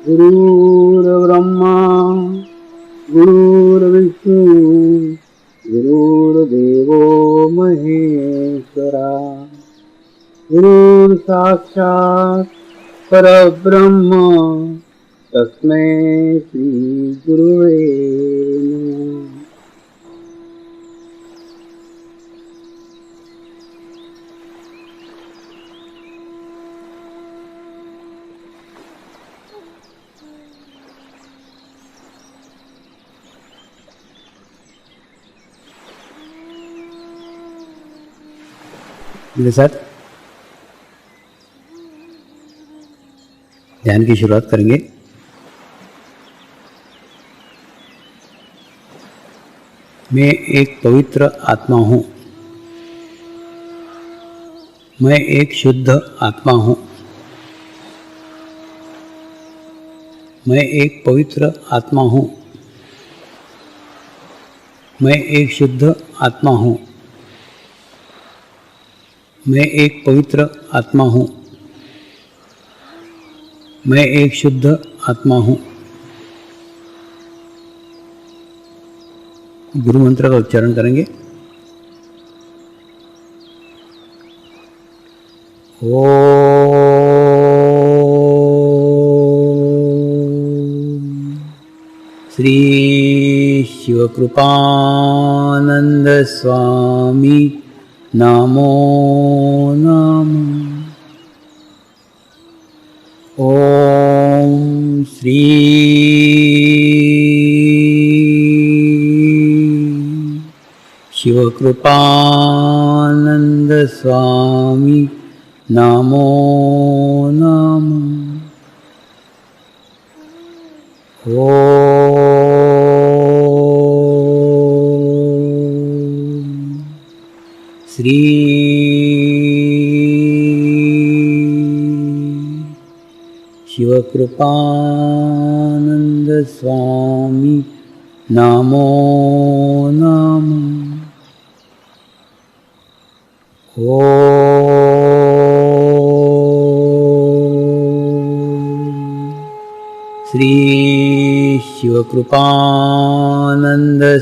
गुरुर्ब्रह्मा गुरुर्विष्णु गुरुर्देवो महेश्वरा गुरुर्साक्षात् परब्रह्म तस्मै श्री गुरुवे नमः। मेरे साथ ध्यान की शुरुआत करेंगे। मैं एक पवित्र आत्मा हूँ। मैं एक शुद्ध आत्मा हूँ। मैं एक पवित्र आत्मा हूँ। मैं एक शुद्ध आत्मा हूँ। मैं एक पवित्र आत्मा हूँ। मैं एक शुद्ध आत्मा हूँ। गुरु मंत्र का उच्चारण करेंगे। ओम श्री शिवकृपानंद स्वामी नमो नमः। ओम श्री शिवकृपानंद स्वामी नमो नमः। ओम श्री शिवकृपानंद स्वामी नमो नमः। ओम श्री शिवकृपानंद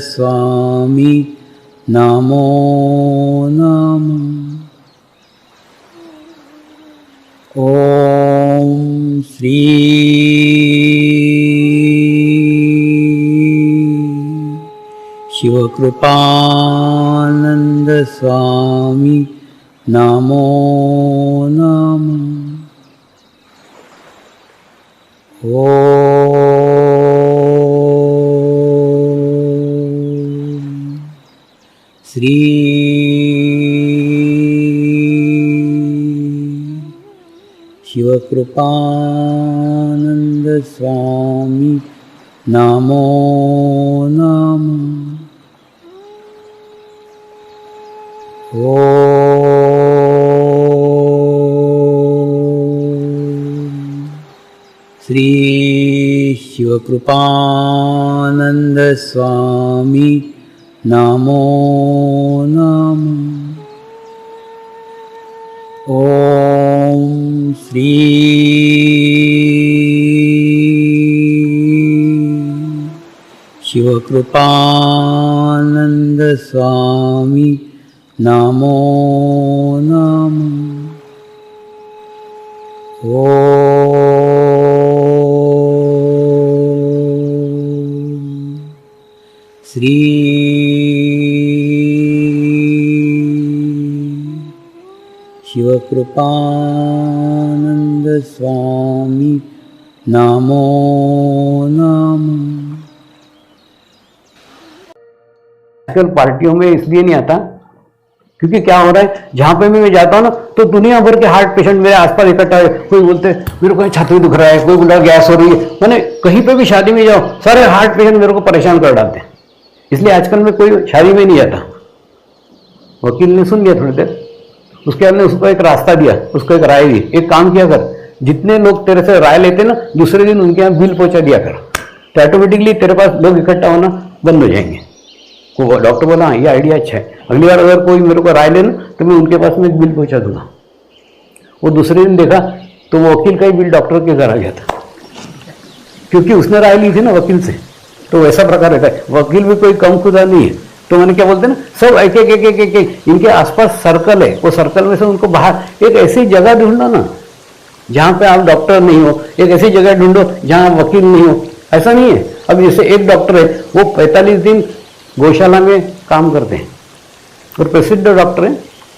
स्वामी नमो नमः। ओम श्री शिवकृपानंद स्वामी नमो नमः। ओम श्री शिवकृपानंद स्वामी नमो नमः। ओम श्री शिवकृपानंद स्वामी नमो नमः। ओम श्री शिवकृपानंद स्वामी नमो नमः। ओम श्री शिवकृपानंद स्वामी नमो नमः। आजकल पार्टियों में इसलिए नहीं आता क्योंकि क्या हो रहा है, जहां पे मैं जाता हूँ ना तो दुनिया भर के हार्ट पेशेंट मेरे आसपास इकट्ठा है। कोई बोलते मेरे को छाती दुख रहा है, कोई बोला गैस हो रही है। मैंने कहीं पे भी शादी में जाओ सारे हार्ट पेशेंट मेरे को परेशान कर डालते हैं। इसलिए आजकल मैं कोई शादी में नहीं जाता। वकील ने सुन लिया थोड़ी देर, उसके बाद ने उसको एक रास्ता दिया, उसको एक राय दी, एक काम किया कर, जितने लोग तेरे से राय लेते ना दूसरे दिन उनके यहाँ बिल पहुंचा दिया कर, तो ऑटोमेटिकली तेरे पास लोग इकट्ठा होना बंद हो जाएंगे। वो डॉक्टर बोला हाँ ये आइडिया अच्छा है, अगली बार अगर कोई मेरे को राय लेना तो मैं उनके पास में एक बिल पहुंचा दूंगा। वो दूसरे दिन देखा तो वो वकील का ही बिल डॉक्टर के घर आ गया था। क्योंकि उसने राय ली थी ना वकील से। तो वैसा प्रकार रहता है, वकील भी कोई कम खुदा नहीं है। तो मैंने क्या बोलते हैं ना, सब एक एक एक एक एक इनके आसपास सर्कल है, वो सर्कल में से उनको बाहर एक ऐसी जगह ढूंढो ना जहां पे आप डॉक्टर नहीं हो, एक ऐसी जगह ढूंढो जहां वकील नहीं हो। ऐसा नहीं है, अब जैसे एक डॉक्टर है, वो 45 दिन गौशाला में काम करते हैं और प्रसिद्ध डॉक्टर है,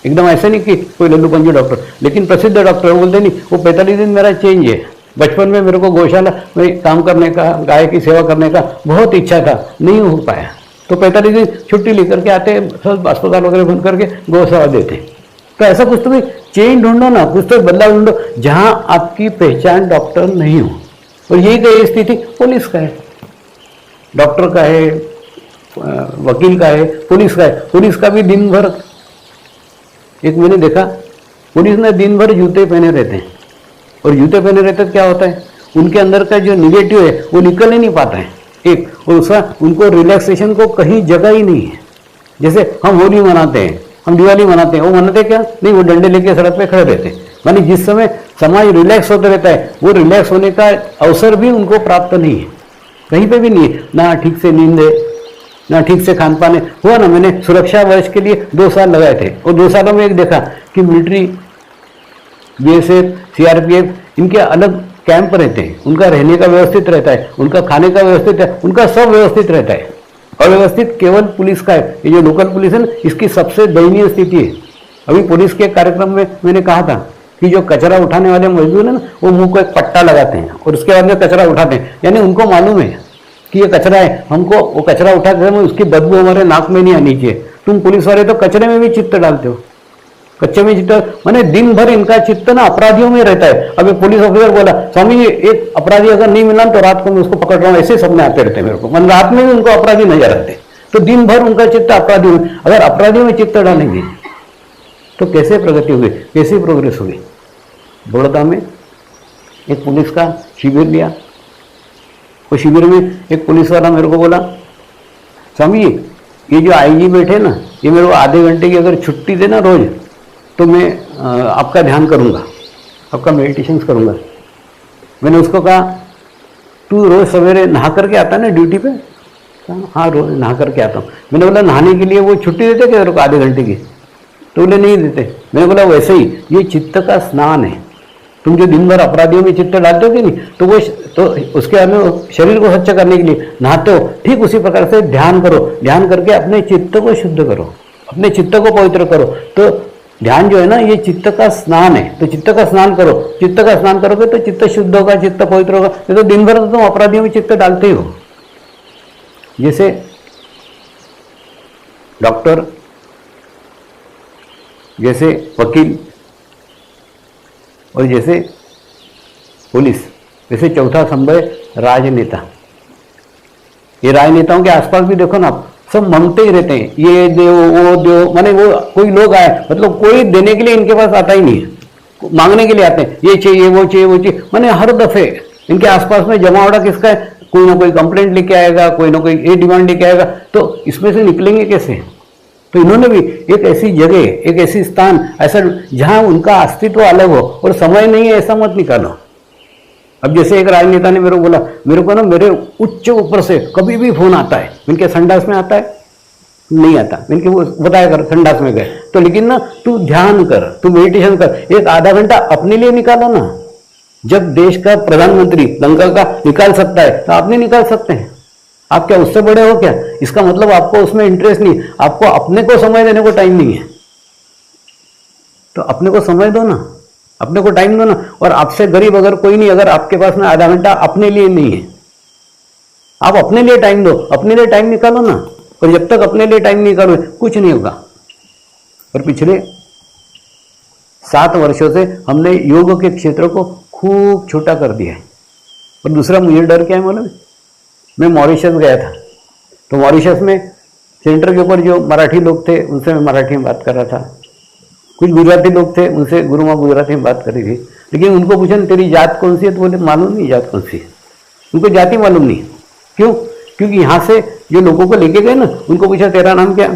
एकदम ऐसे नहीं कि कोई लल्लू पंजू डॉक्टर, लेकिन प्रसिद्ध डॉक्टर बोलते नहीं वो 45 दिन मेरा चेंज है। बचपन में मेरे को गौशाला में काम करने का, गाय की सेवा करने का बहुत इच्छा था, नहीं हो पाया, तो 45 दिन छुट्टी लेकर के आते, सब अस्पताल वगैरह बंद करके गौ सेवा देते। तो ऐसा कुछ तो भी चेंज ढूंढो ना, कुछ तो बदलाव ढूंढो जहां आपकी पहचान डॉक्टर नहीं हो। और यही तो स्थिति पुलिस का है, डॉक्टर का है, वकील का है, पुलिस का है। पुलिस का भी दिन भर, एक मैंने देखा पुलिस में दिन भर जूते पहने रहते हैं, और जूते पहने रहते तो क्या होता है, उनके अंदर का जो निगेटिव है वो निकल ही नहीं पाता है एक, और उसका उनको रिलैक्सेशन को कहीं जगह ही नहीं है। जैसे हम होली मनाते हैं, हम दिवाली मनाते हैं, वो मनाते क्या नहीं, वो डंडे लेके सड़क पे खड़े रहते हैं। मानी जिस समय समाज रिलैक्स होता रहता है, वो रिलैक्स होने का अवसर भी उनको प्राप्त नहीं है, कहीं पे भी नहीं है, ना ठीक से नींद है, ना ठीक से खान पान है। हुआ ना, मैंने सुरक्षा वर्ष के लिए 2 साल लगाए थे, और 2 सालों में एक देखा कि मिलिट्री, बीएसएफ, सीआरपीएफ, इनके अलग कैंप रहते हैं, उनका रहने का व्यवस्थित रहता है, उनका खाने का व्यवस्थित है, उनका सब व्यवस्थित रहता है। अव्यवस्थित केवल पुलिस का है। ये जो लोकल पुलिस है ना, इसकी सबसे दयनीय स्थिति है। अभी पुलिस के कार्यक्रम में मैंने कहा था कि जो कचरा उठाने वाले मजदूर है ना, वो मुंह को एक पट्टा लगाते हैं और उसके बाद में कचरा उठाते हैं, यानी उनको मालूम है कि ये कचरा है, हमको वो कचरा उठाते समय उसकी बदबू हमारे नाक में नहीं आनी चाहिए। तुम पुलिस वाले तो कचरे में भी चित्त डालते हो, कच्चे में चित्त, माने दिन भर इनका चित्त ना अपराधियों में रहता है। अब एक पुलिस ऑफिसर बोला, स्वामी जी एक अपराधी अगर नहीं मिला तो रात को मैं उसको पकड़ रहा हूँ, ऐसे सपने आते रहते मेरे को, मन रात में भी उनको अपराधी नजर आते। तो दिन भर उनका चित्त अपराधियों में, अगर अपराधियों में चित्त डालेंगे तो कैसे प्रगति होगी, कैसे प्रोग्रेस होगी। बड़ौदा में एक पुलिस का शिविर लिया, उस शिविर में एक पुलिस वाला मेरे को बोला, स्वामी जी ये जो आईजी बैठे ना, ये मेरे को आधे घंटे की अगर छुट्टी देना रोज, तो मैं आपका ध्यान करूंगा, आपका मेडिटेशन करूंगा। मैंने उसको कहा तू रोज सवेरे नहा करके आता ना ड्यूटी पे? हाँ रोज नहा करके आता हूँ। मैंने बोला नहाने के लिए वो छुट्टी देते क्या तेरे को आधे घंटे की? तो बोले नहीं देते। मैंने बोला वैसे ही ये चित्त का स्नान है, तुम जो दिन भर अपराधियों में चित्त डालते हो कि नहीं, तो वो तो उसके बाद शरीर को स्वच्छ करने के लिए नहाते हो, ठीक उसी प्रकार से ध्यान करो, ध्यान करके अपने चित्त को शुद्ध करो, अपने चित्त को पवित्र करो। तो ध्यान जो है ना, ये चित्त का स्नान है, तो चित्त का स्नान करो, चित्त का स्नान करोगे तो चित्त शुद्ध होगा, चित्त पवित्र होगा। तो दिन भर तो तुम अपराधियों में चित्त डालते हो। जैसे डॉक्टर, जैसे वकील और जैसे पुलिस, वैसे चौथा स्तंभ है राजनेता। ये राजनेताओं के आसपास भी देखो ना, सब मांगते ही रहते हैं, ये दो वो दो, माने वो कोई लोग आए, मतलब कोई देने के लिए इनके पास आता ही नहीं है, मांगने के लिए आते हैं, ये चाहिए वो चाहिए वो चाहिए। माने हर दफे इनके आसपास में जमावड़ा किसका है, कोई ना कोई कंप्लेंट लेके आएगा, कोई ना कोई ये डिमांड लेके आएगा, तो इसमें से निकलेंगे कैसे? तो इन्होंने भी एक ऐसी जगह, एक ऐसी स्थान ऐसा जहां उनका अस्तित्व अलग हो, और समय नहीं है ऐसा मत निकालो। अब जैसे एक राजनेता ने मेरे को बोला, मेरे को ना मेरे उच्च ऊपर से कभी भी फोन आता है, इनके संडास में आता है नहीं आता, इनके वो बताया कर संडास में गए तो, लेकिन ना तू ध्यान कर, तू मेडिटेशन कर, एक आधा घंटा अपने लिए निकालो ना। जब देश का प्रधानमंत्री लंका का निकाल सकता है तो आप नहीं निकाल सकते हैं? आप क्या उससे बड़े हो क्या? इसका मतलब आपको उसमें इंटरेस्ट नहीं, आपको अपने को समय देने को टाइम नहीं है। तो अपने को समय दो ना, अपने को टाइम दो ना। और आपसे गरीब अगर कोई नहीं, अगर आपके पास में आधा घंटा अपने लिए नहीं है, आप अपने लिए टाइम दो, अपने लिए टाइम निकालो ना। और जब तक अपने लिए टाइम निकालो कुछ नहीं होगा। और पिछले 7 वर्षों से हमने योग के क्षेत्र को खूब छोटा कर दिया है। और दूसरा मुझे डर क्या है मालूम? मैं मॉरिशस गया था, तो मॉरिशस में सेंटर के ऊपर जो मराठी लोग थे उनसे मैं मराठी में बात कर रहा था, कुछ गुजराती लोग थे उनसे गुरु माँ गुजराती में बात करी थी। लेकिन उनको पूछा तेरी जात कौन सी है, तो बोले मालूम नहीं जात कौन सी है, उनको जाति मालूम नहीं। क्यों? क्योंकि यहाँ से जो लोगों को लेके गए ना, उनको पूछा तेरा नाम क्या,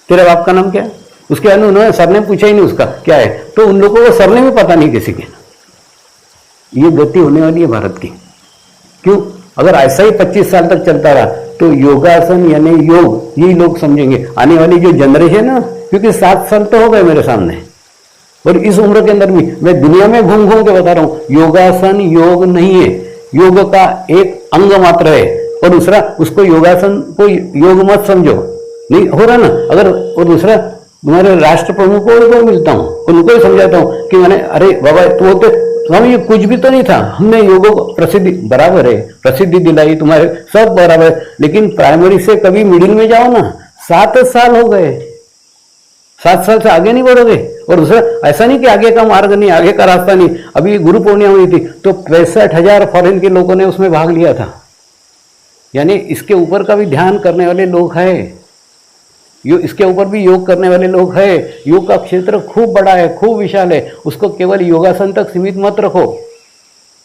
तेरे बाप का नाम क्या है, उसके बाद उन्होंने सरनेम पूछा ही नहीं उसका क्या है, तो उन लोगों को सरनेम भी पता नहीं किसी के। ये गति होने वाली है भारत की। क्यों? अगर ऐसा ही 25 साल तक चलता रहा तो योगासन यानी योग यही लोग समझेंगे। आने वाली जो जनरेशन है ना, क्योंकि 7 साल तो हो गए मेरे सामने, और इस उम्र के अंदर भी मैं दुनिया में घूम घूम के बता रहा हूं, योगासन योग नहीं है, योग का एक अंग मात्र है। और दूसरा, उसको योगासन को योग मत समझो, नहीं हो रहा ना। अगर और दूसरा, तुम्हारे राष्ट्र प्रमुख को मिलता हूँ, उनको ही समझाता हूँ कि मैंने, अरे बाबा तो स्वामी ये कुछ भी तो नहीं था, हमने योग को प्रसिद्धि बराबर है, प्रसिद्धि दिलाई तुम्हारे, सब बराबर है, लेकिन प्राइमरी से कभी मिडिल में जाओ ना, 7 साल हो गए, 7 साल से आगे नहीं बढ़ोगे। और दूसरा, ऐसा नहीं कि आगे का मार्ग नहीं, आगे का रास्ता नहीं। अभी गुरु पूर्णिमा हुई थी तो 65,000 फॉरेन के लोगों ने उसमें भाग लिया था, यानी इसके ऊपर का भी ध्यान करने वाले लोग हैं, इसके ऊपर भी योग करने वाले लोग हैं। योग का क्षेत्र खूब बड़ा है, खूब विशाल है, उसको केवल योगासन तक सीमित मत रखो।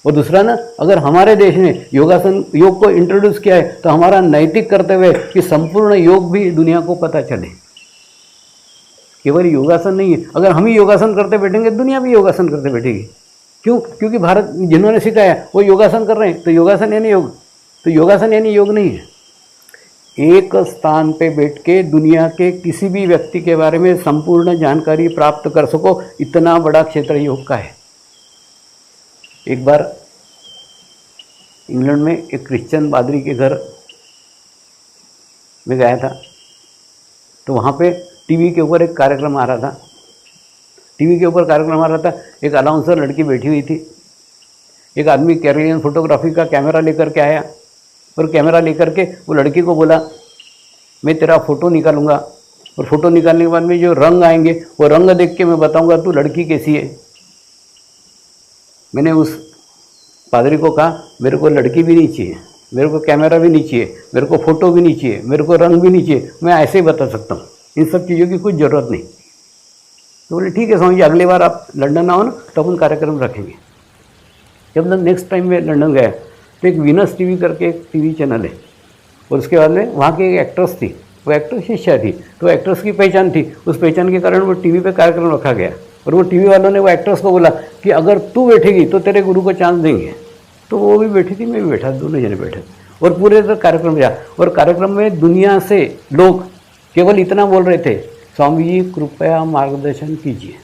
और दूसरा ना, अगर हमारे देश में योग को इंट्रोड्यूस किया है तो हमारा नैतिक कर्तव्य है कि संपूर्ण योग भी दुनिया को पता चले, केवल योगासन नहीं है। अगर हम ही योगासन करते बैठेंगे, दुनिया भी योगासन करते बैठेगी। क्यों? क्योंकि भारत जिन्होंने सिखाया वो योगासन कर रहे हैं, तो योगासन यानी योग, तो योगासन यानी योग नहीं है। एक स्थान पे बैठ के दुनिया के किसी भी व्यक्ति के बारे में संपूर्ण जानकारी प्राप्त कर सको, इतना बड़ा क्षेत्र योग का है। एक बार इंग्लैंड में एक क्रिश्चियन पादरी के घर में गया था, तो वहाँ पे टीवी के ऊपर एक कार्यक्रम आ रहा था। टीवी के ऊपर कार्यक्रम आ रहा था, एक अनाउंसर लड़की बैठी हुई थी, एक आदमी कैरियर फोटोग्राफी का कैमरा लेकर के आया, और कैमरा लेकर के वो लड़की को बोला, मैं तेरा फ़ोटो निकालूंगा, और फ़ोटो निकालने के बाद में जो रंग आएंगे वो रंग देख के मैं बताऊंगा तू लड़की कैसी है। मैंने उस पादरी को कहा, मेरे को लड़की भी नहीं चाहिए, मेरे को कैमरा भी नहीं चाहिए, मेरे को फ़ोटो भी नहीं चाहिए, मेरे को रंग भी नहीं चाहिए, मैं ऐसे ही बता सकता हूँ, इन सब चीज़ों की कुछ ज़रूरत नहीं। तो बोले ठीक है स्वामी जी, अगली बार आप लंदन आओ ना तो अपन कार्यक्रम रखेंगे। जब नेक्स्ट टाइम मैं लंदन गया तो एक वीनस टीवी करके एक टीवी चैनल है, और उसके बाद में वहाँ की एक एक्ट्रेस थी, वो एक्ट्रेस शिष्या थी, तो एक्ट्रेस की पहचान थी, उस पहचान के कारण वो टीवी पे कार्यक्रम रखा गया। और वो टीवी वालों ने वो एक्ट्रेस को बोला कि अगर तू बैठेगी तो तेरे गुरु को चांस देंगे। तो वो भी बैठी थी, मैं भी बैठा, दोनों जने बैठे, और पूरे तरह कार्यक्रम रहा। और कार्यक्रम में दुनिया से लोग केवल इतना बोल रहे थे, स्वामी जी कृपया मार्गदर्शन कीजिए,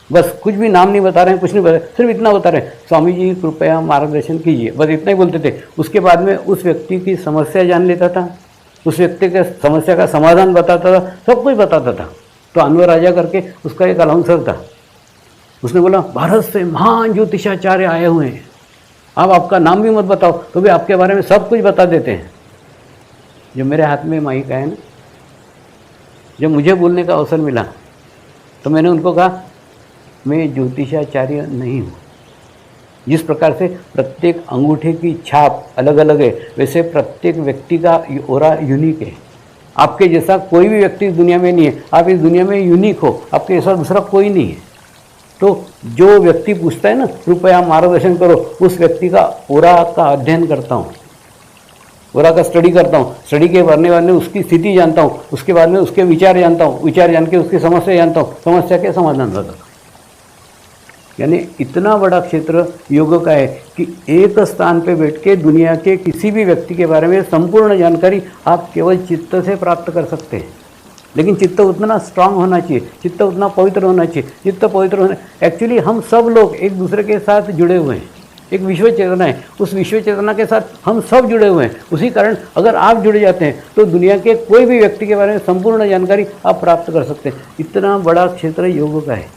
बस कुछ भी नाम नहीं बता रहे हैं, कुछ नहीं बता रहे, सिर्फ इतना बता रहे हैं, स्वामी जी कृपया मार्गदर्शन कीजिए, बस इतना ही बोलते थे। उसके बाद में उस व्यक्ति की समस्या जान लेता था, उस व्यक्ति के समस्या का समाधान बताता था, सब कुछ बताता था। तो अनवर राजा करके उसका एक अनाउंसर था, उसने बोला, भारत से महान ज्योतिषाचार्य आए हुए हैं, आप आपका नाम भी मत बताओ तो भी आपके बारे में सब कुछ बता देते हैं। जब मेरे हाथ में माइक आया ना, जब मुझे बोलने का अवसर मिला तो मैंने उनको कहा, मैं ज्योतिषाचार्य नहीं हूँ। जिस प्रकार से प्रत्येक अंगूठे की छाप अलग अलग है, वैसे प्रत्येक व्यक्ति का ओरा यूनिक है। आपके जैसा कोई भी व्यक्ति इस दुनिया में नहीं है, आप इस दुनिया में यूनिक हो, आपके जैसा दूसरा कोई नहीं है। तो जो व्यक्ति पूछता है ना कृपया मार्गदर्शन करो, उस व्यक्ति का ओरा का अध्ययन करता हूँ, ओरा का स्टडी करता हूँ, स्टडी के करने वाले उसकी स्थिति जानता हूँ, उसके बाद में उसके विचार जानता हूँ, विचार जान के उसकी समस्या जानता हूँ, समस्या के समाधान करता हूँ। यानी इतना बड़ा क्षेत्र योग का है कि एक स्थान पे बैठ के दुनिया के किसी भी व्यक्ति के बारे में संपूर्ण जानकारी आप केवल चित्त से प्राप्त कर सकते हैं। लेकिन चित्त उतना स्ट्रांग होना चाहिए, चित्त उतना पवित्र होना चाहिए। चित्त पवित्र होना, एक्चुअली हम सब लोग एक दूसरे के साथ जुड़े हुए हैं, एक विश्व चेतना है, उस विश्व चेतना के साथ हम सब जुड़े हुए हैं। उसी कारण अगर आप जुड़े जाते हैं तो दुनिया के कोई भी व्यक्ति के बारे में संपूर्ण जानकारी आप प्राप्त कर सकते हैं। इतना बड़ा क्षेत्र योग का है।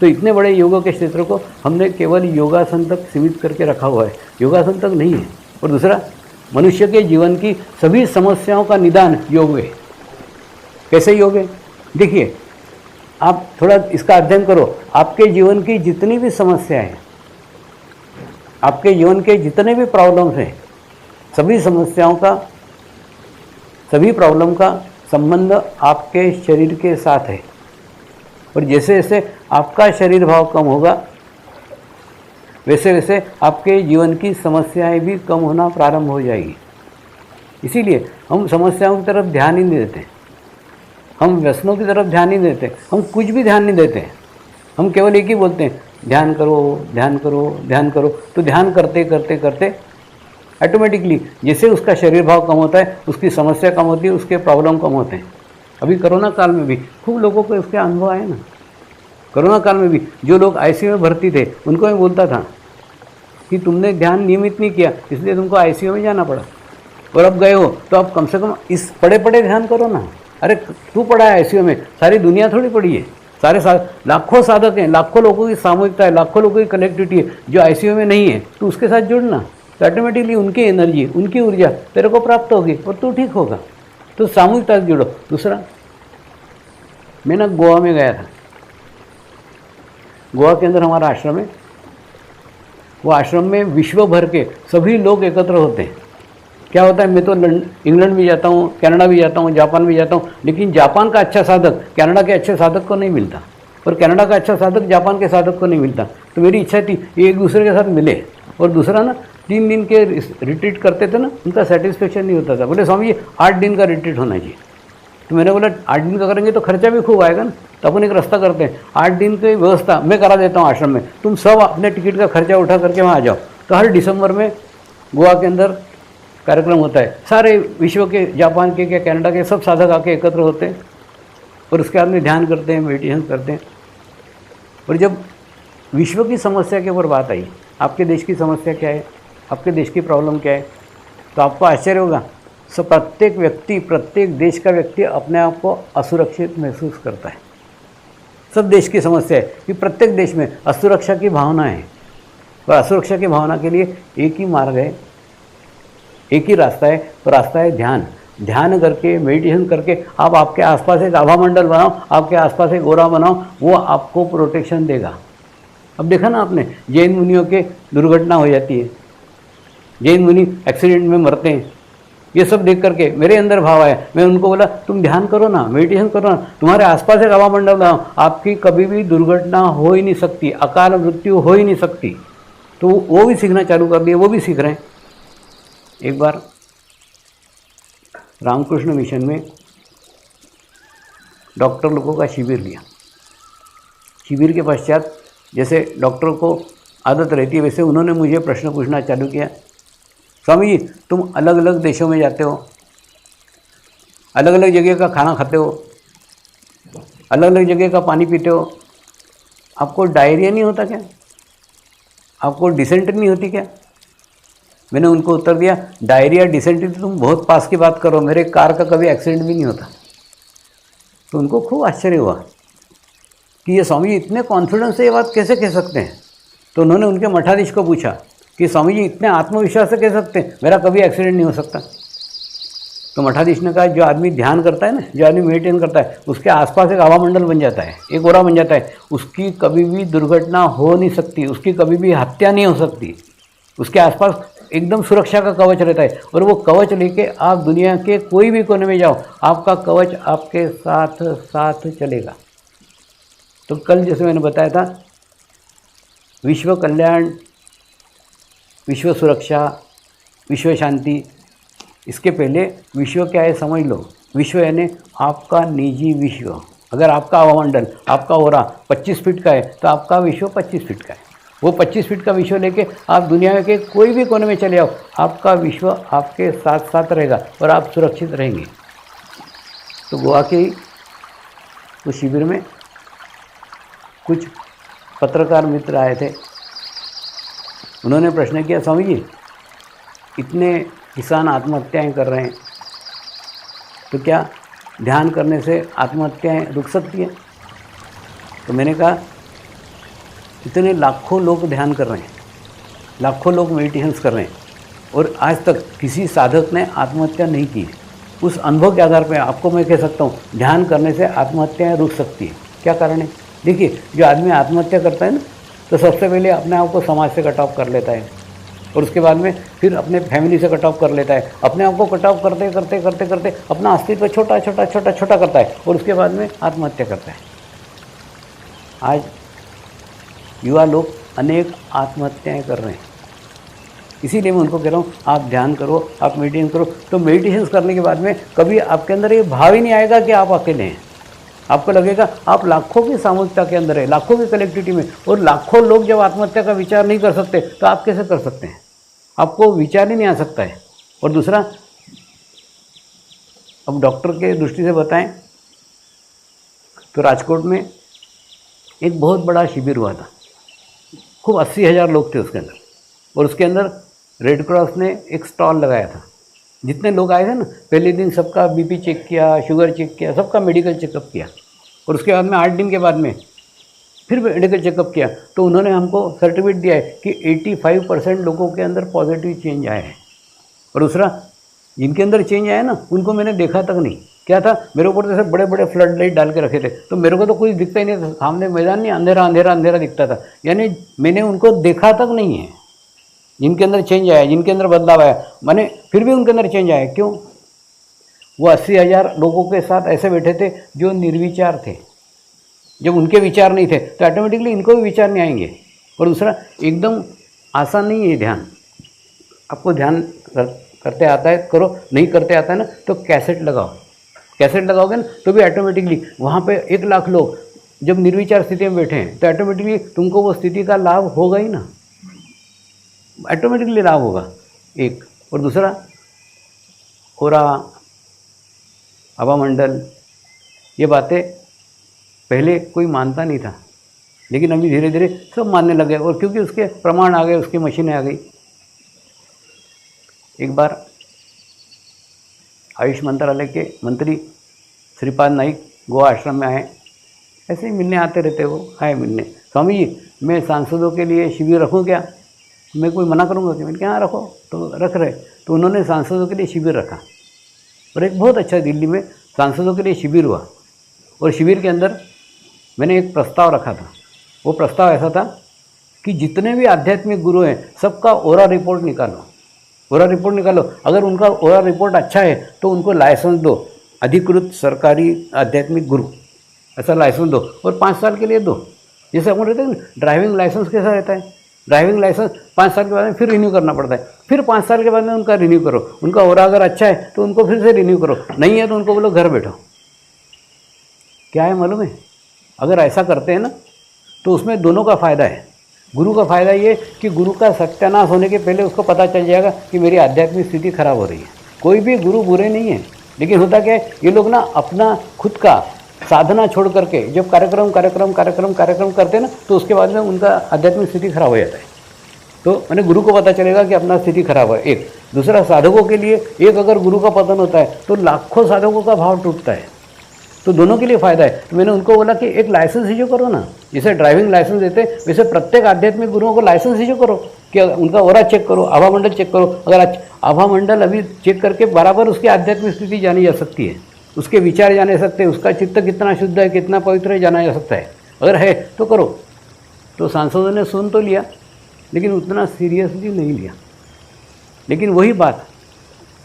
तो इतने बड़े योग के क्षेत्र को हमने केवल योगासन तक सीमित करके रखा हुआ है, योगासन तक नहीं है। और दूसरा, मनुष्य के जीवन की सभी समस्याओं का निदान योग है। कैसे योग है? देखिए, आप थोड़ा इसका अध्ययन करो। आपके जीवन की जितनी भी समस्याएं हैं, आपके जीवन के जितने भी प्रॉब्लम्स हैं, सभी समस्याओं का, सभी प्रॉब्लम का संबंध आपके शरीर के साथ है। और जैसे जैसे आपका शरीर भाव कम होगा, वैसे वैसे आपके जीवन की समस्याएं भी कम होना प्रारंभ हो जाएगी। इसीलिए हम समस्याओं की तरफ ध्यान ही नहीं देते, हम व्यसनों की तरफ ध्यान ही नहीं देते, हम कुछ भी ध्यान नहीं देते। हम केवल एक ही बोलते हैं, ध्यान करो, ध्यान करो, ध्यान करो। तो ध्यान करते करते करते ऑटोमेटिकली जैसे उसका शरीर भाव कम होता है, उसकी समस्या कम होती है, उसके प्रॉब्लम कम होते हैं। अभी कोरोना काल में भी खूब लोगों को इसके अनुभव आए ना। कोरोना काल में भी जो लोग आईसीयू में भर्ती थे उनको मैं बोलता था कि तुमने ध्यान नियमित नहीं किया, इसलिए तुमको आईसीयू में जाना पड़ा, और अब गए हो तो अब कम से कम इस पड़े पड़े ध्यान करो ना। अरे तू पड़ा है आईसीयू में, सारी दुनिया थोड़ी पड़ी है, लाखों साधक हैं, लाखों लोगों की सामूहिकता है, लाखों लोगों की कनेक्टिविटी है जो आईसीयू में नहीं है। तो उसके साथ जुड़ना, तो ऑटोमेटिकली उनकी एनर्जी, उनकी ऊर्जा तेरे को प्राप्त होगी और तू ठीक होगा। तो सामूहिकता से जुड़ो। दूसरा, मैं ना गोवा में गया था। गोवा के अंदर हमारा आश्रम है। वो आश्रम में विश्व भर के सभी लोग एकत्र होते हैं। क्या होता है, मैं तो इंग्लैंड भी जाता हूँ, कनाडा भी जाता हूँ, जापान भी जाता हूँ, लेकिन जापान का अच्छा साधक कनाडा के अच्छे साधक को नहीं मिलता, और कनाडा का अच्छा साधक जापान के साधक को नहीं मिलता। तो मेरी इच्छा थी ये एक दूसरे के साथ मिले। और दूसरा ना, 3 दिन के रिट्रीट करते थे ना, उनका सेटिस्फेक्शन नहीं होता था। बोले स्वामी जी 8 दिन का रिट्रीट होना चाहिए। तो मैंने बोला 8 दिन का करेंगे तो खर्चा भी खूब आएगा ना। तो अपन एक रास्ता करते हैं, 8 दिन की व्यवस्था मैं करा देता हूँ आश्रम में, तुम सब अपने टिकट का खर्चा उठा करके वहाँ आ जाओ। तो हर दिसंबर में गोवा के अंदर कार्यक्रम होता है, सारे विश्व के, जापान के, क्या कनाडा के सब साधक आके एकत्र होते हैं, और उसके बाद में ध्यान करते हैं, मेडिटेशन करते हैं। और जब विश्व की समस्या के ऊपर बात आई, आपके देश की समस्या क्या है, आपके देश की प्रॉब्लम क्या है, तो आपको आश्चर्य होगा, सब प्रत्येक व्यक्ति, प्रत्येक देश का व्यक्ति अपने आप को असुरक्षित महसूस करता है। सब देश की समस्या है कि प्रत्येक देश में असुरक्षा की भावना है, और असुरक्षा की भावना के लिए एक ही मार्ग है, एक ही रास्ता है, तो रास्ता है ध्यान। ध्यान करके, मेडिटेशन करके आप आपके आसपास एक आभा मंडल बनाओ, आपके आसपास एक गोरा बनाओ, वो आपको प्रोटेक्शन देगा। अब देखा ना आपने, जैन मुनियों के दुर्घटना हो जाती है, जैन मुनि एक्सीडेंट में मरते हैं। ये सब देख करके मेरे अंदर भाव आया, मैं उनको बोला तुम ध्यान करो ना, मेडिटेशन करो ना, तुम्हारे आसपास एक आभा मंडल बनाओ, आपकी कभी भी दुर्घटना हो ही नहीं सकती, अकाल मृत्यु हो ही नहीं सकती। तो वो भी सीखना चालू कर दिए, वो भी सीख रहे हैं। एक बार रामकृष्ण मिशन में डॉक्टर लोगों का शिविर लिया। शिविर के पश्चात जैसे डॉक्टर को आदत रहती है, वैसे उन्होंने मुझे प्रश्न पूछना चालू किया। स्वामी जी तुम अलग अलग देशों में जाते हो, अलग अलग जगह का खाना खाते हो, अलग अलग जगह का पानी पीते हो, आपको डायरिया नहीं होता क्या, आपको डिसेंट्री नहीं होती क्या? मैंने उनको उत्तर दिया, डायरिया डिसेंट्री तुम बहुत पास की बात करो, मेरे कार का कभी एक्सीडेंट भी नहीं होता। तो उनको खूब आश्चर्य हुआ कि ये स्वामी जी इतने कॉन्फिडेंस से ये बात कैसे कह सकते हैं। तो उन्होंने उनके मठाधीश को पूछा कि स्वामी जी इतने आत्मविश्वास से कह सकते हैं मेरा कभी एक्सीडेंट नहीं हो सकता। तो मठाधीश ने कहा जो आदमी ध्यान करता है ना, जो आदमी मेडिटेशन करता है, उसके आसपास एक आभा मंडल बन जाता है, एक ओरा बन जाता है, उसकी कभी भी दुर्घटना हो नहीं सकती, उसकी कभी भी हत्या नहीं हो सकती, उसके आसपास एकदम सुरक्षा का कवच रहता है। और वो कवच लेके आप दुनिया के कोई भी कोने में जाओ, आपका कवच आपके साथ साथ चलेगा। तो कल जैसे मैंने बताया था, विश्व कल्याण, विश्व सुरक्षा, विश्व शांति, इसके पहले विश्व क्या है समझ लो। विश्व यानी आपका निजी विश्व। अगर आपका हवामंडल, आपका ओरा 25 फीट का है तो आपका विश्व 25 फीट का है। वो 25 फीट का विश्व लेके आप दुनिया के कोई भी कोने में चले आओ, आपका विश्व आपके साथ साथ रहेगा और आप सुरक्षित रहेंगे। तो गोवा के उस शिविर में कुछ पत्रकार मित्र आए थे। उन्होंने प्रश्न किया, स्वामी जी इतने किसान आत्महत्याएं कर रहे हैं, तो क्या ध्यान करने से आत्महत्याएं रुक सकती हैं? तो मैंने कहा इतने लाखों लोग ध्यान कर रहे हैं, लाखों लोग मेडिटेशंस कर रहे हैं, और आज तक किसी साधक ने आत्महत्या नहीं की है। उस अनुभव के आधार पर आपको मैं कह सकता हूँ ध्यान करने से आत्महत्याएं रुक सकती है। क्या कारण है? देखिए, जो आदमी आत्महत्या करता है ना, तो सबसे पहले अपने आप को समाज से कट ऑफ कर लेता है, और उसके बाद में फिर अपने फैमिली से कट ऑफ कर लेता है। अपने आप को कट ऑफ करते करते करते करते अपना अस्तित्व छोटा छोटा छोटा छोटा करता है, और उसके बाद में आत्महत्या करता है। आज युवा लोग अनेक आत्महत्याएं कर रहे हैं। इसीलिए मैं उनको कह रहा हूँ आप ध्यान करो, आप मेडिटेशन करो। तो मेडिटेशन करने के बाद में कभी आपके अंदर ये भाव ही नहीं आएगा कि आप अकेले हैं। आपको लगेगा आप लाखों की सामूहिकता के अंदर है, लाखों की कलेक्टिविटी में, और लाखों लोग जब आत्महत्या का विचार नहीं कर सकते तो आप कैसे कर सकते हैं? आपको विचार ही नहीं आ सकता है। और दूसरा, अब डॉक्टर के दृष्टि से बताएं तो राजकोट में एक बहुत बड़ा शिविर हुआ था, खूब 80,000 लोग थे उसके अंदर, और उसके अंदर रेड क्रॉस ने एक स्टॉल लगाया था। जितने लोग आए थे ना, पहले दिन सबका बीपी चेक किया, शुगर चेक किया, सबका मेडिकल चेकअप किया, और उसके बाद में 8 दिन के बाद में फिर मेडिकल चेकअप किया, तो उन्होंने हमको सर्टिफिकेट दिया है कि 85% लोगों के अंदर पॉजिटिव चेंज आए हैं। और दूसरा, जिनके अंदर चेंज आया ना, उनको मैंने देखा तक नहीं। क्या था, मेरे ऊपर जैसे बड़े बड़े फ्लड लाइट डाल के रखे थे, तो मेरे को तो कुछ दिखता ही नहीं था, सामने मैदान नहीं, अंधेरा अंधेरा अंधेरा दिखता था, यानी मैंने उनको देखा तक नहीं है। जिनके अंदर चेंज आया, जिनके अंदर बदलाव आया, मैंने फिर भी उनके अंदर चेंज आया। क्यों? वो 80,000 लोगों के साथ ऐसे बैठे थे जो निर्विचार थे। जब उनके विचार नहीं थे तो ऑटोमेटिकली इनको भी विचार नहीं आएंगे। और दूसरा, एकदम आसान नहीं है ये ध्यान। आपको ध्यान करते आता है करो, नहीं करते आता है ना तो कैसेट लगाओ। कैसेट लगाओगे ना तो भी ऑटोमेटिकली वहाँ पे 1 लाख लोग जब निर्विचार स्थिति में बैठे हैं तो ऑटोमेटिकली तुमको वो स्थिति का लाभ होगा ही ना, ऑटोमेटिकली लाभ होगा एक। और दूसरा, ओरा, हवा मंडल, ये बातें पहले कोई मानता नहीं था, लेकिन अभी धीरे धीरे सब मानने लगे, और क्योंकि उसके प्रमाण आ गए, उसकी मशीनें आ गई। एक बार आयुष मंत्रालय के मंत्री श्रीपाद नाइक गोवा आश्रम में आए, ऐसे ही मिलने आते रहते, वो आए मिलने, स्वामी जी मैं सांसदों के लिए शिविर रखूं क्या? मैं कोई मना करूंगा कि? मैंने कहा हाँ रखो, तो रख रहे। तो उन्होंने सांसदों के लिए शिविर रखा, और एक बहुत अच्छा दिल्ली में सांसदों के लिए शिविर हुआ। और शिविर के अंदर मैंने एक प्रस्ताव रखा था। वो प्रस्ताव ऐसा था कि जितने भी आध्यात्मिक गुरु हैं सबका ओरा रिपोर्ट निकालो, ओरा रिपोर्ट निकालो। अगर उनका ओरा रिपोर्ट अच्छा है तो उनको लाइसेंस दो, अधिकृत सरकारी आध्यात्मिक गुरु, ऐसा लाइसेंस दो, और 5 साल के लिए दो। जैसे अपन रहते हैं ना, ड्राइविंग लाइसेंस कैसा रहता है, ड्राइविंग लाइसेंस 5 साल के बाद में फिर रिन्यू करना पड़ता है, फिर 5 साल के बाद में उनका रिन्यू करो। उनका ओरा अगर अच्छा है तो उनको फिर से रिन्यू करो, नहीं है तो उनको बोलो घर बैठो। क्या है मालूम है, अगर ऐसा करते हैं ना तो उसमें दोनों का फ़ायदा है। गुरु का फ़ायदा ये कि गुरु का सत्यानाश होने के पहले उसको पता चल जाएगा कि मेरी आध्यात्मिक स्थिति खराब हो रही है। कोई भी गुरु बुरे नहीं है, लेकिन होता क्या है, ये लोग ना अपना खुद का साधना छोड़ करके जब कार्यक्रम करते हैं ना, तो उसके बाद में उनका आध्यात्मिक स्थिति खराब हो जाता है। तो मैंने गुरु को पता चलेगा कि अपना स्थिति खराब है, एक। दूसरा, साधकों के लिए एक अगर गुरु का पतन होता है तो लाखों साधकों का भाव टूटता है, तो दोनों के लिए फ़ायदा है। तो मैंने उनको बोला कि एक लाइसेंस इशू करो ना, जैसे ड्राइविंग लाइसेंस देते हैं वैसे प्रत्येक आध्यात्मिक गुरुओं को लाइसेंस इशू करो कि उनका ओरा चेक करो, आभा मंडल चेक करो। अगर आभा मंडल अभी चेक करके बराबर उसकी आध्यात्मिक स्थिति जानी जा सकती है, उसके विचार जाने सकते हैं, उसका चित्त कितना शुद्ध है, कितना पवित्र है, जाना जा सकता है। अगर है तो करो। तो सांसदों ने सुन तो लिया, लेकिन उतना सीरियसली नहीं लिया। लेकिन वही बात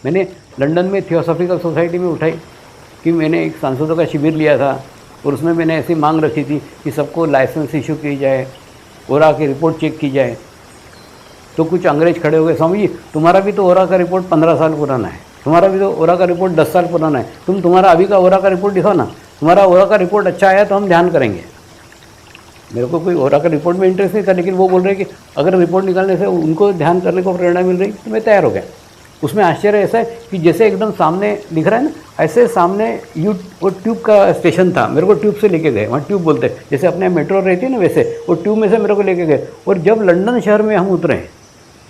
मैंने लंदन में थियोसॉफिकल सोसाइटी में उठाई कि मैंने एक सांसदों का शिविर लिया था, और उसमें मैंने ऐसी मांग रखी थी कि सबको लाइसेंस इशू की जाए, ओरा की रिपोर्ट चेक की जाए। तो कुछ अंग्रेज खड़े हो गए, स्वामी जी तुम्हारा भी तो ओरा का रिपोर्ट 15 साल पुराना है, तुम्हारा भी तो ओरा का रिपोर्ट 10 साल पुराना है, तुम्हारा अभी का ओरा का रिपोर्ट दिखाओ ना, तुम्हारा ओरा का रिपोर्ट अच्छा आया तो हम ध्यान करेंगे। मेरे को कोई ओरा का रिपोर्ट में इंटरेस्ट नहीं था, लेकिन वो बोल रहे कि अगर रिपोर्ट निकालने से उनको ध्यान करने को प्रेरणा मिल रही तो मैं तैयार हो गया। उसमें आश्चर्य ऐसा है कि जैसे एकदम सामने दिख रहा है ना, ऐसे सामने वो ट्यूब का स्टेशन था, मेरे को ट्यूब से लेके गए, वहाँ ट्यूब बोलते हैं, जैसे अपने मेट्रो रहती है ना वैसे, वो ट्यूब में से मेरे को लेके गए। और जब लंदन शहर में हम उतरे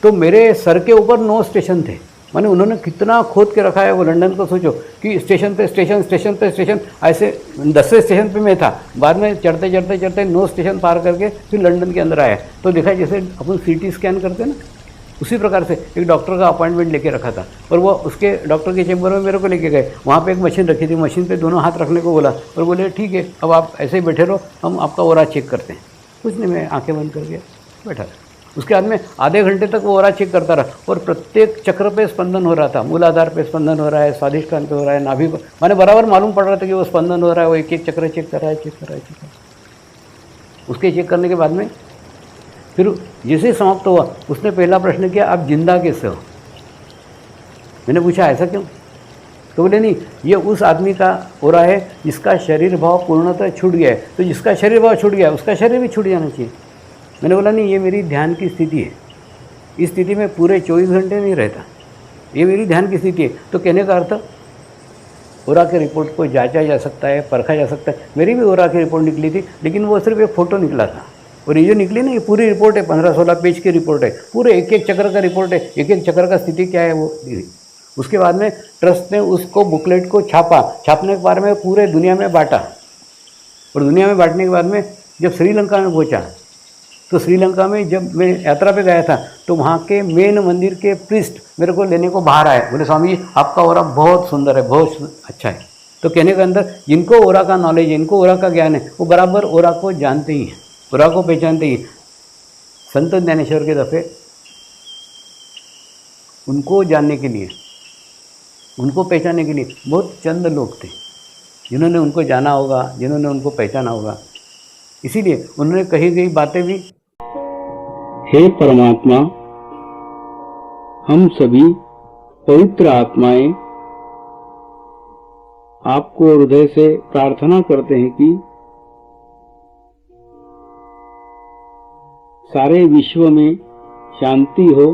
तो मेरे सर के ऊपर 9 स्टेशन थे। माने उन्होंने कितना खोद के रखा है वो लंदन को, सोचो कि स्टेशन पे स्टेशन ऐसे 10 स्टेशन पे मैं था। बाद में चढ़ते 9 स्टेशन पार करके फिर लंदन के अंदर आया। तो देखा जैसे अपन CT स्कैन करते हैं ना, उसी प्रकार से एक डॉक्टर का अपॉइंटमेंट लेके रखा था, और वो उसके डॉक्टर के चेम्बर में मेरे को लेके गए। वहाँ पे एक मशीन रखी थी, मशीन पे दोनों हाथ रखने को बोला, और बोले ठीक है अब आप ऐसे ही बैठे रहो, हम आपका ओरा चेक करते हैं। कुछ नहीं, मैं आंखें बंद करके बैठा। उसके बाद में आधे घंटे तक वो ओरा चेक करता रहा, और प्रत्येक चक्र पे स्पंदन हो रहा था। मूलाधार पे स्पंदन हो रहा है, स्वादिष्टान पे हो रहा है, नाभि पर, मैंने बराबर मालूम पड़ रहा था कि वो स्पंदन हो रहा है। वो एक चक्र चेक कर रहा है। उसके चेक करने के बाद में फिर जैसे ही समाप्त हुआ, उसने पहला प्रश्न किया, आप जिंदा कैसे हो? मैंने पूछा ऐसा क्यों? तो बोले नहीं, ये उस आदमी का ओरा है जिसका शरीर भाव पूर्णतः छूट गया है। तो जिसका शरीर भाव छूट गया उसका शरीर भी छूट जाना चाहिए। मैंने बोला नहीं, ये मेरी ध्यान की स्थिति है। इस स्थिति में पूरे 24 घंटे नहीं रहता। ये मेरी ध्यान की स्थिति है। तो कहने का अर्थ, ओरा के रिपोर्ट को जांचा जा सकता है, परखा जा सकता है। मेरी भी ओरा की रिपोर्ट निकली थी, लेकिन वो सिर्फ एक फ़ोटो निकला था। और ये जो निकली ना, ये पूरी रिपोर्ट है, 15-16 पेज की रिपोर्ट है, पूरे एक एक चक्र का रिपोर्ट है, एक एक चक्र का स्थिति क्या है वो दी। उसके बाद में ट्रस्ट ने उसको बुकलेट को छापा, छापने के बाद में पूरे दुनिया में बांटा। और दुनिया में बांटने के बाद में जब श्रीलंका में पहुंचा, तो श्रीलंका में जब मैं यात्रा पे गया था, तो वहाँ के मेन मंदिर के प्रिस्ट मेरे को लेने को बाहर आए, बोले स्वामी जी आपका ओरा बहुत सुंदर है, बहुत अच्छा है। तो कहने के अंदर, जिनको ओरा का नॉलेज है, जिनको ओरा का ज्ञान है, वो बराबर ओरा को जानते ही हैं, ओरा को पहचानते ही। संत ज्ञानेश्वर के दफ़े उनको जानने के लिए, उनको पहचानने के लिए बहुत चंद लोग थे जिन्होंने उनको जाना होगा, जिन्होंने उनको पहचाना होगा। इसीलिए उन्होंने कही गई बातें भी, हे परमात्मा, हम सभी पवित्र आत्माएं आपको हृदय से प्रार्थना करते हैं कि सारे विश्व में शांति हो,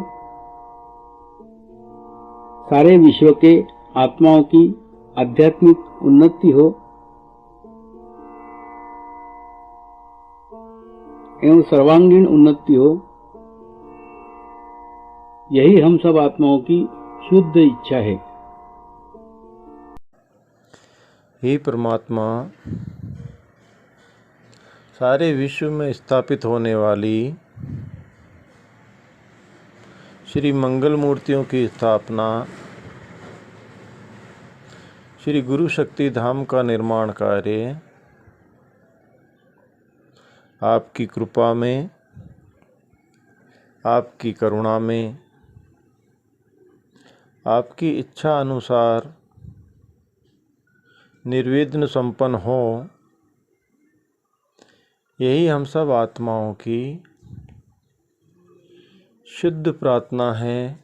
सारे विश्व के आत्माओं की आध्यात्मिक उन्नति हो एवं सर्वांगीण उन्नति हो। यही हम सब आत्माओं की शुद्ध इच्छा है। हे परमात्मा, सारे विश्व में स्थापित होने वाली श्री मंगल मूर्तियों की स्थापना, श्री गुरु शक्ति धाम का निर्माण कार्य आपकी कृपा में, आपकी करुणा में, आपकी इच्छा अनुसार निर्विघ्न संपन्न हो, यही हम सब आत्माओं की शुद्ध प्रार्थना है,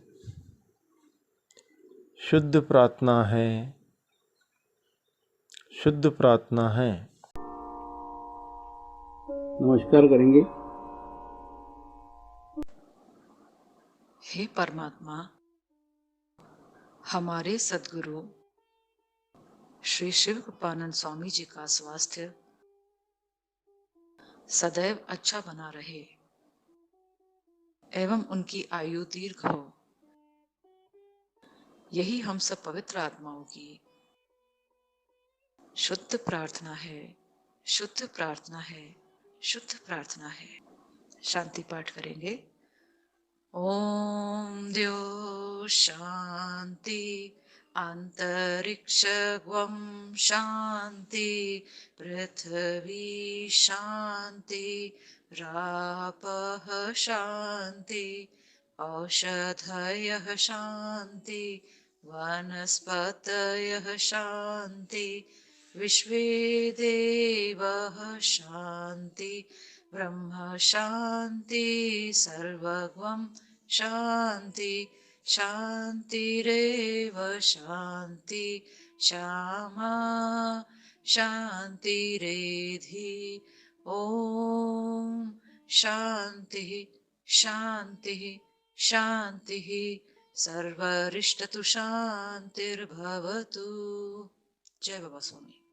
शुद्ध प्रार्थना है, शुद्ध प्रार्थना है। नमस्कार करेंगे। हे परमात्मा, हमारे सद्गुरु श्री शिव कृपानंद स्वामी जी का स्वास्थ्य सदैव अच्छा बना रहे एवं उनकी आयु दीर्घ हो, यही हम सब पवित्र आत्माओं की शुद्ध प्रार्थना है, शुद्ध प्रार्थना है, शुद्ध प्रार्थना है। शांति पाठ करेंगे। ओम द्यो शांति अंतरिक्षगं शांति पृथ्वी शांति रापः शांति औषधयः शांति वनस्पतयः शांति विश्वे देवः शांति ब्रह्म शांति सर्वगं शांति शांतिरेव शांति श्यामा शांतिरेधि। ओम शांति शांति शांति सर्वरिष्टतु शांतिर्भवतु। जय बाबा स्वामी।